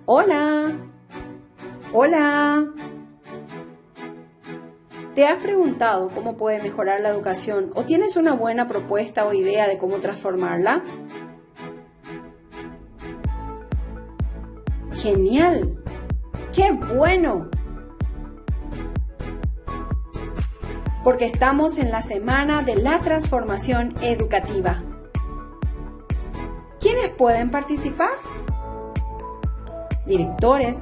Hola, hola. ¿Te has preguntado cómo puede mejorar la educación o tienes una buena propuesta o idea de cómo transformarla? ¡Genial! ¡Qué bueno! Porque estamos en la semana de la transformación educativa. ¿Quiénes pueden participar? Directores,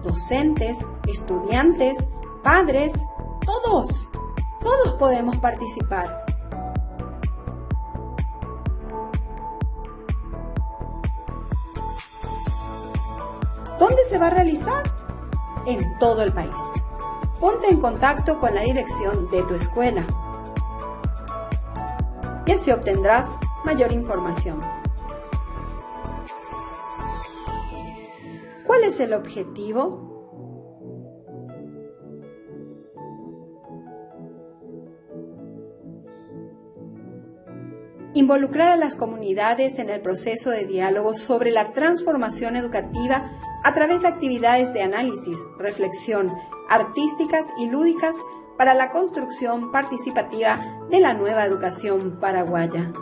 docentes, estudiantes, padres, todos podemos participar. ¿Dónde se va a realizar? En todo el país. Ponte en contacto con la dirección de tu escuela y así obtendrás mayor información. ¿Cuál es el objetivo? Involucrar a las comunidades en el proceso de diálogo sobre la transformación educativa a través de actividades de análisis, reflexión, artísticas y lúdicas para la construcción participativa de la nueva educación paraguaya.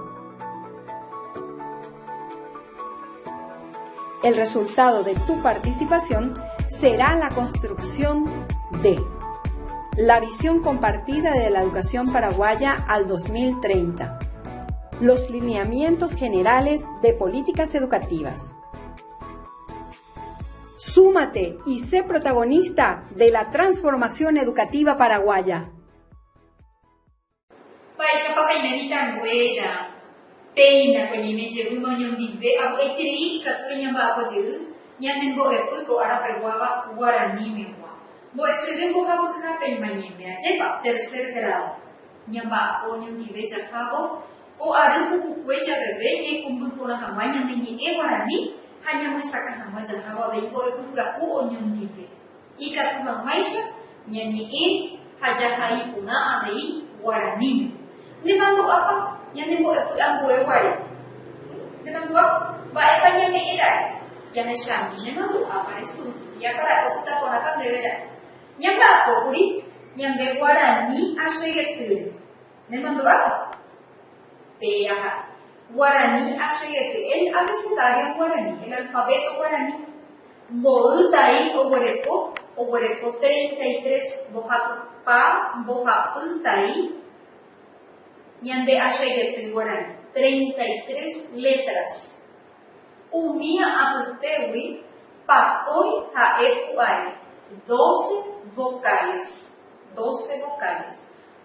El resultado de tu participación será la construcción de la visión compartida de la educación paraguaya al 2030, los lineamientos generales de políticas educativas. Súmate y sé protagonista de la transformación educativa paraguaya. Peina ko ni meje uno nyong di a etri ka tunya ba ko jiru nyanen bo e ko ara pe guarani me wa bo exige bo ka bo sa pe manye me je ba tercer grado nyamba ko nyong di ja ka bo ko ara ku ja be e kumbun ko na hamanya ni e guarani hanya mo sa ka hama ja ka bo be ko ga ku nyong di be ika ku ma maisha nyani e haja hai kuna adai guarani ni mando apa yang ni buat ang buat wari, dengan buat baik banyak ni ada, yang macam ni memang tu apa itu, yang pada aku tak pernah kan beda, yang apa kuri, yang berwarna ni asyik tu, memang tu apa, peyah, warna ni asyik tu, el apa sih tadi yang warna ni, el alfabet warna ni, bol tadi oboreko 33 bohap tadi. Nyande asyik de Guarani, 33 letras. Umia aputewi, paoi haepuai, 12 vocales,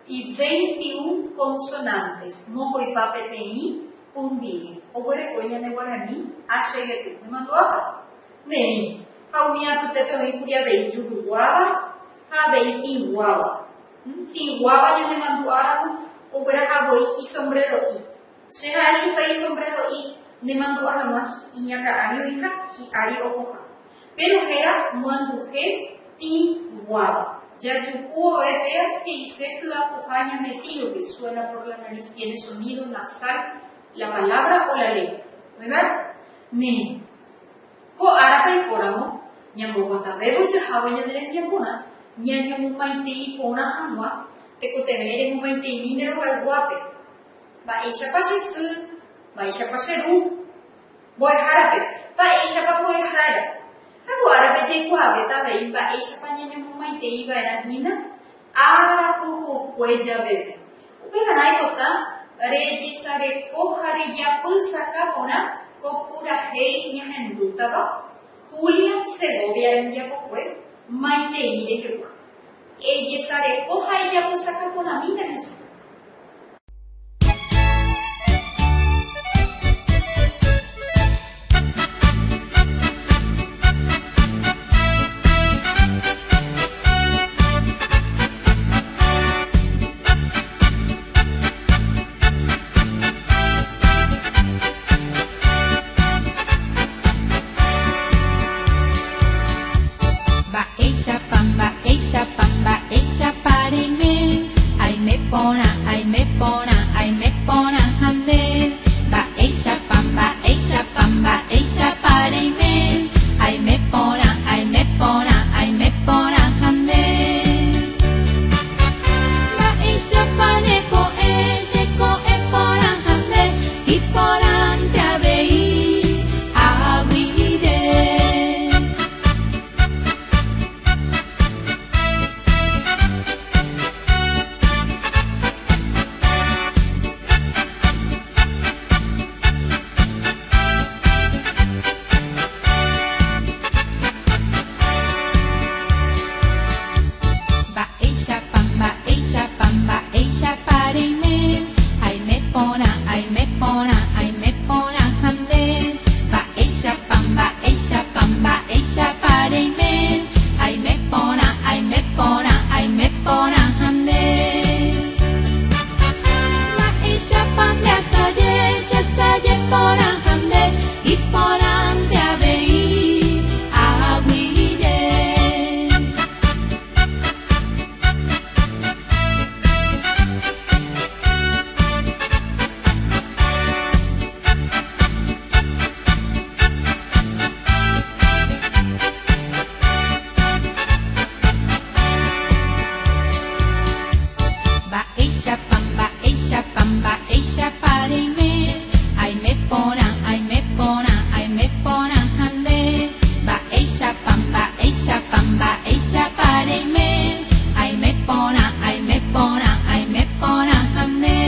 y 21 consonantes. Mojoi papetei, umbi, oborecoña de Guarani, asyik de Manduapa. Nei, umia aputewi puria vei juruguaba, havei iguaba. Iguaba ya de Manduara. Ubera agoi y sombrero y. Se ha hecho país sombrero y ne mando a jamás y ñaca ario y ari oja. Pero era manduje ti guava. Ya chupo ver que hice la cocaña metido que suena por la nariz, tiene sonido nasal, la palabra o la lengua. ¿Verdad? Ne. Ko arape poramo, ñambo guata bebo chahawa ñandere ñapona, ñaño maitei pona hamwa. Te mere mo te minero al guape ba isha pa su ba isha pa ru boy harape ba isha pa boy hara hago arape je guape ta ba isha pa nyanya mo te iba era nina ara ko ja bebe upena nai kota re je sare ko hari ya pul saka pona ko pura he nya henduta ba Julia Segovia ya ko mai te ide ke ella sare oja ella pues sacar con aminas. Pamba, ella pareme, ay me pone Aisha pareme, ay me pona, ay me pona, ay me pona hamne.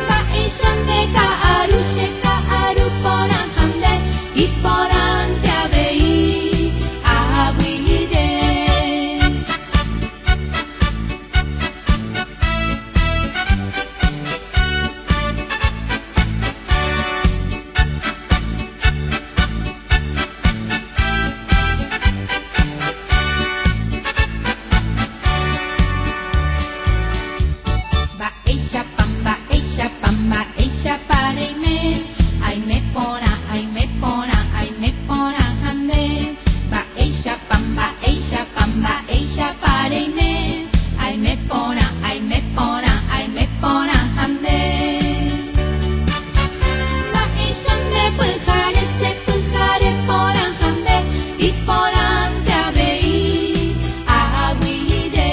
Ba Aisha de kaaru shekaaru pona hamne, iporante abei aguide. Ba Aisha pareme, ay me pona, ay me pona, ay me pona hande. Ba Aisha pareme, ay me pona, ay me pona, ay me pona hande. Ba Aisha de pujare pona hande, y porante abei aguide.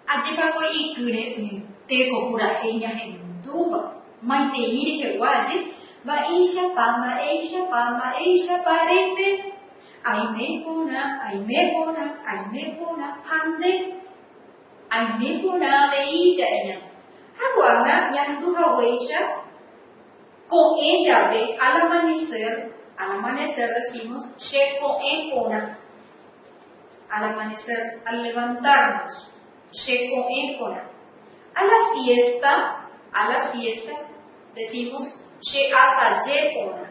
Ajepago ikure teko pura heña henduva. Maite iri que guaje. Ba Aisha parete. Ay me pona, hande. Ay me pona veilla ella. Haguana yanduha Aisha. Con ella ve al amanecer decimos, she con pona. Al amanecer, al levantarnos. Sheko empona. A la siesta decimos she asaye pona.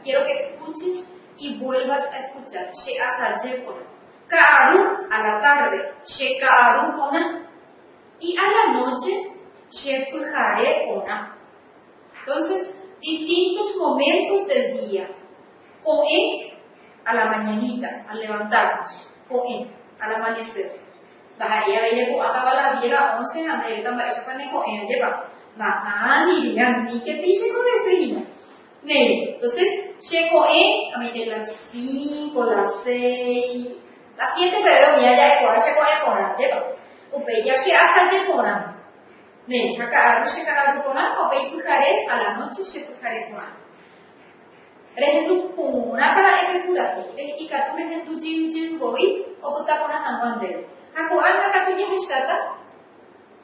Quiero que escuches y vuelvas a escuchar. She asaye pona. Kaaru a la tarde. She kaaru pona. Y a la noche she pujare pona. Entonces, distintos momentos del día. Coen a la mañanita, al levantarnos. Coen. Al amanecer. Bahaya veía ko acaba la viera 11 ande tambah isa pa ne ko ende ba. Na ni que te dice con ese hina. Entonces, she ko a mí de las 5, las 6, las 7 pero ya ko she ko por ande ba. Upe ya she asa je por ande. Acá she ka por ande, o pe pujare a la noche she pujare por ande. Rehendu puna para epicurati, ikatu rehendu jin goi, o puta puna angandel. Aku anda katunya hisata,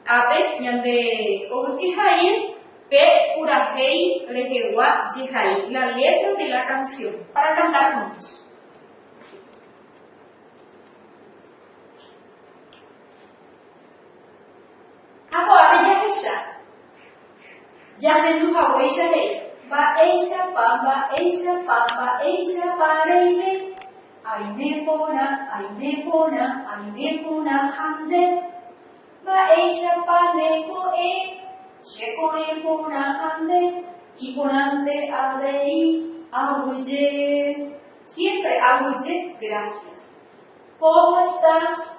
ape nyande oguki hain, pe pura hei rehewa jihai, la letra de la canción, para cantar juntos. Aku ape ya hisa, ya rehendu hawa isa hei. Ba Aisha pareme. Ay me pona hande. Ba Aisha pane koe. She koe pona hande. Y ponante abei aguye. Siempre aguye, gracias. ¿Cómo estás?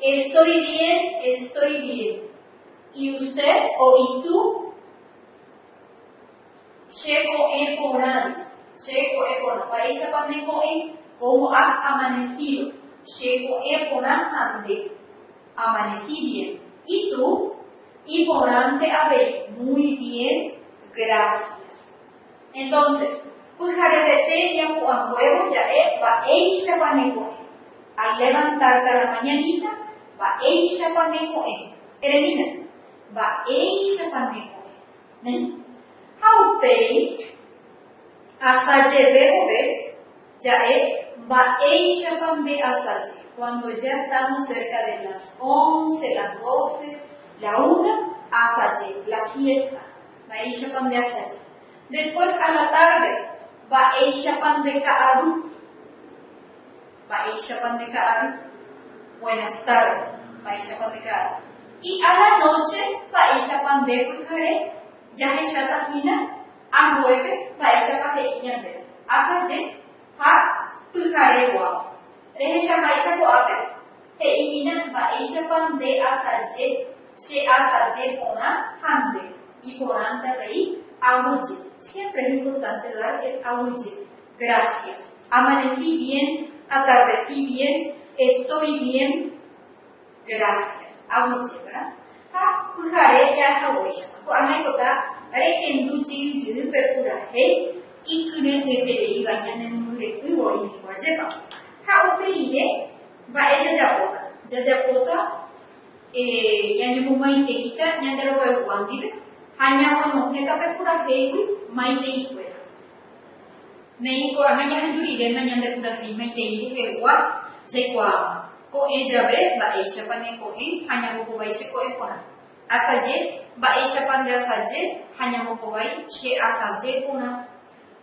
Estoy bien. ¿Y usted o y tú? Sheko eponanes. Paisha paneko ¿cómo has amanecido? Sheko eponahande. Amanecí bien. ¿Y tú? Y ponante abe. Muy bien, gracias. Entonces, pujarete ya huevo ya Paisha paneko. Al levantarte a la mañanita, Paisha paneko. Termina. Paisha paneko. Aupei asaye bebe ya va Aisha pambe asaye. Cuando ya estamos cerca de las 11, las 12, la 1, asaye, la siesta. Va Aisha pambe asaye. Después a la tarde va Aisha pambe kaaru. Buenas tardes. Va Aisha pambe kaaru. Y a la noche va Aisha pambe kujare. Ya es Shatamina, Angoebe, Paisa Paheina, Asaje, Ha, Pukarewa. Rehisha Maisha Goape, Heina, Baisha Aishapan de asaje, she asaje pona hande. Y por ante reí, auye. Siempre es importante dar el auye. Gracias. Amanecí bien, atardecí bien, estoy bien. Gracias. Auye, ¿verdad? Ha, pujare ya hawaisha. Por anécdota, haré en duchi jiru percuraje y cune de iba ya en el mure cuivo y guajepa. Ha uperide, va ella japota, ya en el mumaiteita, ya en el guandire. Hanya menuknya percuraje maitei cuera. Nei ko hanya henduri de hanya de puraje maitei que gua, jekwa. Ko ejabe ba Aisha pane ko hanya mo bai se ko pona. Asaje ba Aisha pande asaje hanya mo bai she asaje pona.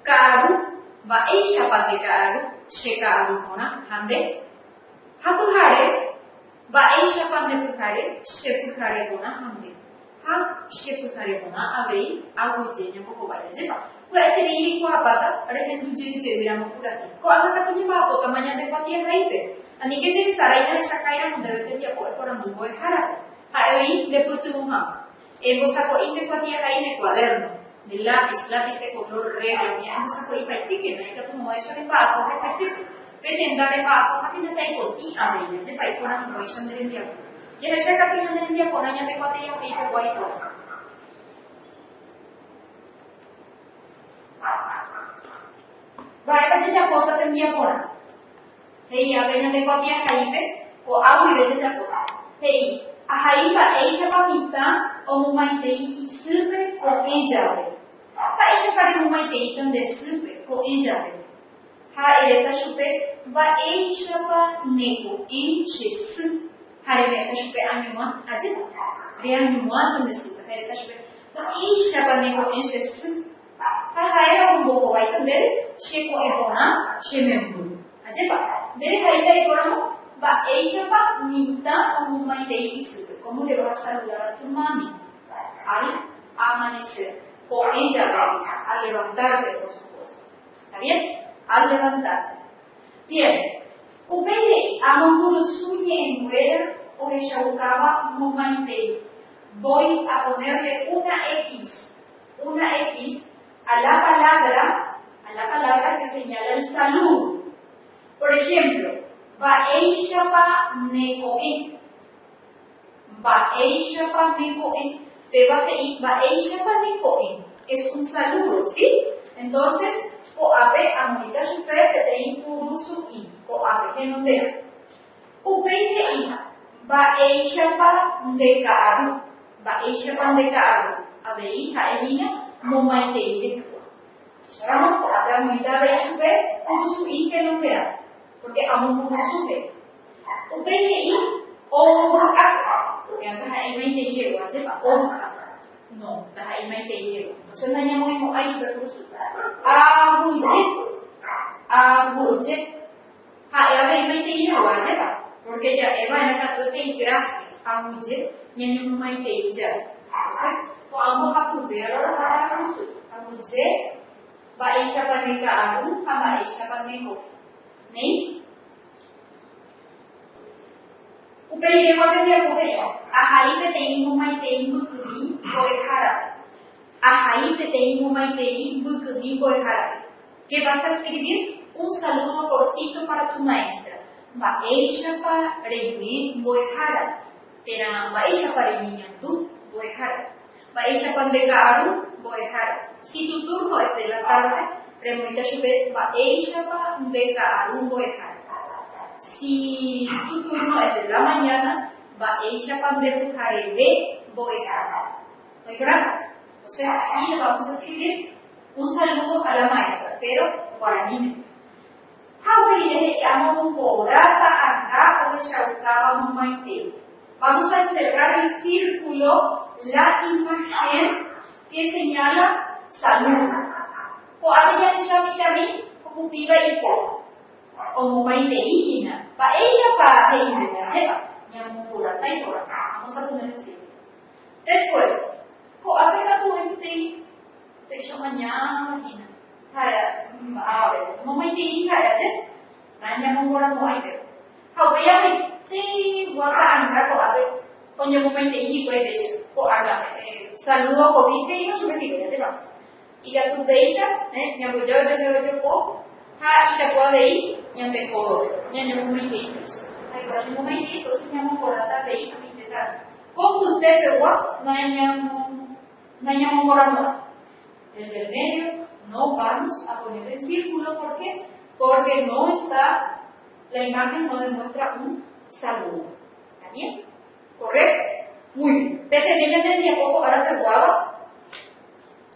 Kaaru ba Aisha pande kaaru she kaaru pona hande. Hapuhare ba Aisha pande puhare she puhare pona hande. Ha she puhare pona avei aguje nya mo bai je ba. Ko atiri ko abata are hendu je vira mo purati. Ko agata punya ba ko tamanya de patia haite. Ani que te saraina esa caira no debe tener por un buen jarabe. Ahí le puse un ham. Hemos sacado este cuadierno ahí en el cuaderno. De lápiz de color regla. Hemos sacado y practique. No hay que como eso de papo, repetite. Vete en dar de papo. Aquí no te hay coti a ver. Te país por un eso de enviar. Y en ese capítulo de enviar por año de cuadrillas y te voy a ir. Vaya que se ya puedo te enviar por Hei avena de copia haipe o awi de japota. Hei ahaiba Aisha pamita o mumaitei supe ko ejabe. Ha Aisha pari mumaitei tande supe ko ejabe. Ha ereta supe ba Aisha pa neko in shesu. Ha ereta supe anyuma ajita. Re anyuma tande supe. Ha ereta supe ba Aisha pa neko in shesu. Ha era un boco vai tande she ko ebona she membu. Ajita. Dari hari dari korang, ba Aisha pa minta o mumaitei supe. ¿Cómo le vas a saludar a tu mami? Al amanecer. O ella al levantarte, por supuesto. ¿Está bien? Al levantarte. Bien. Upeye amangulu suye en muera o ella buscaba mumaitei. Voy a ponerle una X a la palabra que señala el saludo. Por ejemplo, ba Aisha pa nekoe. Ba Aisha pa nekoe. Ba Aisha pa nekoe. Es un saludo, ¿sí? Entonces, ko ape amorita supe te te impuru su i. Ko ape que no te. Upei i. Ba Aisha pa ndekaru. Ba Aisha pa ndekaru. Abei ha elina momai te ide. Sekarang ko ape amorita de supe puru su i que no te. Porque amo como supe. Upeye o acá. Porque antes hay 20 y luego hace para o acá. No, hay 20 y luego. Entonces dañamos como hay super curso. Abuje. Hay 20 y luego hace para. Porque ya Eva en acá todo que gracias. Abuje. Y en un 20 y ya. Entonces, amo a tu ver ahora para curso. Abuje. Va Aisha paneka aru. Va Aisha paneko. Nih, uperi de kota dia uperi. Ahai te tei mumai tei bukuri boy hara. Ahai te tei mumai tei bukuri boy hara. ¿Qué vas a escribir? Un saludo cortito para tu maestra. Ba Aisha pa rewi boy hara. Era ba Aisha pa rewi tu boy hara. Ba Aisha pa dekaru boy hara. Si tu turno es de la tarde, remuita supe ba Aisha pa dekaru boy hara. Si tu turno es de la mañana, va Aisha pa dekaru boy hara. ¿No hay verdad? O sea, aquí vamos a escribir un saludo a la maestra, pero guaraní. Vamos a encerrar el círculo, la imagen que señala salud. O había también ocupiva y po. O mumaite igina. Va ella para de igina, lleva. Nyamukura, taipura. Vamos a poner el círculo. Después, o apega tu gente de hecho mañana, igina. A ver, mumaite igina, ¿ya? Nanya mungura muaite. How be te guarda anda ko abe coño momento ini fue de eso ko aga saludo ko viste y no sube de va y ya tu beisa ya voy yo ko ha y te puedo ir ya te puedo ya no momento eso hay por un momento se llama por la de ir a intentar como usted te va no llamo moramora en el medio no vamos a poner el círculo ¿por qué? Porque no está la imagen no demuestra un saludo. ¿Está bien? ¿Correcto? Muy bien. Desde que ella me poco ahora te guaba.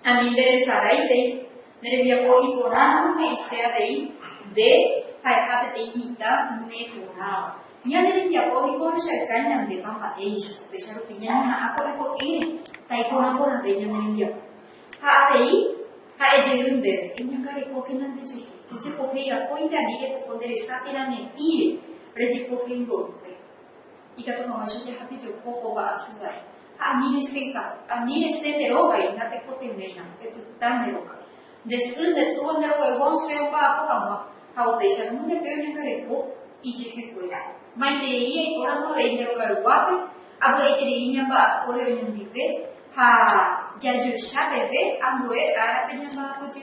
A mí interesará y de me envía poco y por algo me sea de para de imitar me ponaba. Ya me envía poco y por ser caña de pampa eso. De ser que ya no hago de poquín. Tai por de ella me envía. Ha de ella de ella care poco no de sí. Dice porque ya cuenta ni que poder exagerar en ir. Pero poco y que tú no vas a dejar que yo poco va a hacer a mí me se te roga y no te cote mena te tan de roga de ser de todo el huevo se va a poco a utilizar un de peor en el cuerpo y llegue fuera más de ella y por algo de el roga guapo a ver que niña va por el nivel ha ya yo sabe ver ando a la peña va a poder